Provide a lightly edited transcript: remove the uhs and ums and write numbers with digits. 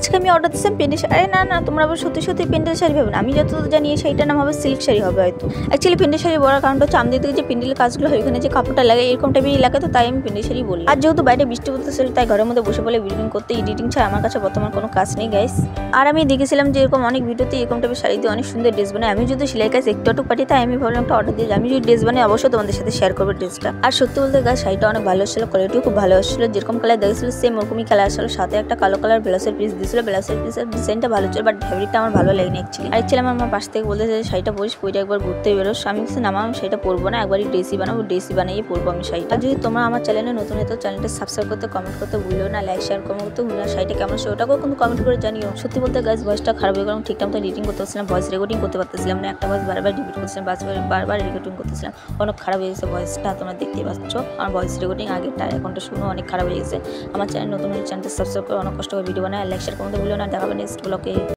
আজকে আমি অর্ডার দিচ্ছিলাম প্যান্ডেল শাড়ি। আরে না তোমরা আবার সত্যি সত্যি প্যান্ডেল শাড়ি ভাবে না, আমি যতদূর জানি এই শাড়িটার নাম হবে সিল্ক শাড়ি হবে হয়তো। অ্যাকচুয়ালি প্যান্ডেল শাড়ি বলার কারণটা হচ্ছে আমাদের দিকে যে প্যান্ডেলের কাজগুলো হয় ওখানে যে কাপড়টা লাগে এরকম টাইপের এলাকা, তো তাই আমি প্যান্ডেল শাড়ি বলি। আর যেহেতু বাইরে বৃষ্টি পড়তেছিল তাই ঘরের মধ্যে বসে বলে এডিটিং করতে, এডিটিং ছাড়া আমার কাছে বর্তমান কোনো কাজ নেই গাইস। আর আমি দেখেছিলাম যে এরকম অনেক ভিডিওতে এরকম টাইপের শাড়ি দিয়ে অনেক সুন্দর ড্রেস বানায়। আমি যদি সেলাই কাজ একটু পারি তাই আমি ভাবলাম একটা অর্ডার দিয়ে আমি যদি ড্রেস বানাই অবশ্যই তোমাদের সাথে শেয়ার করবো ড্রেসটা। আর সত্যি বলতে গাইস শাড়িটা অনেক ভালো ছিল, কোয়ালিটিও খুব ভালো আসছিল, যেরকম কালার দেখেছিল সেম ওরকমই কালার আসছিল, সাথে একটা কালো কালার ব্লাউজের পিস দিয়েছিল। ব্লাউজের পিসের ডিজাইনটা ভালো ছিল বাট ফ্যাব্রিকটা আমার ভালো লাগেনি অ্যাকচুয়ালি। আর অ্যাকচুয়ালি আমার পাশ থেকে বলতেছে শাড়িটা পরিস, পরে একবার ঘুরতে বেরোস। আমি কিছু নামা আমি শাড়িটা পরবো না, একবারই ড্রেসই বানাবো, ড্রেসই বানিয়ে পরবো আমি শাড়িটা। যদি তোমরা আমার চ্যানেলে নতুন হতো চ্যানেলটা সাবস্ক্রাইব করতে, কমেন্ট করতে ভুলো না, লাইক শেয়ার কমেন্ট করতে ভুলো না। শাড়িটা কেমন ছিল ওটাকেও কিন্তু কমেন্ট করে জানিও। সত্যি বলতে গাইস ভয়েসটা খারাপ হয়ে গেল, ঠিকঠাক মতো এডিটিং করতে পারছিলাম, ভয়েস রেকর্ডিং করতে পারতেছিলাম না, একটা ভয়েস বারবার রিপিট করছিলাম, বারবার রেকর্ডিং করতেছিলাম, অনেক খারাপ হয়ে গেছে ভয়েসটা। তোমরা দেখতেই পাচ্ছ আমার ভয়েস রেকর্ডিং আগেরটা এখনটা শুনো অনেক খারাপ হয়ে গেছে। আমার চ্যানেল নতুন হলে চ্যানেলটা সাবস্ক্রাইব করে অনেক কষ্ট করে ভিডিও বানায়, লাইক শেয়ার কমেন্ট ভুলো না। দেখাবে নেক্সট ব্লগে।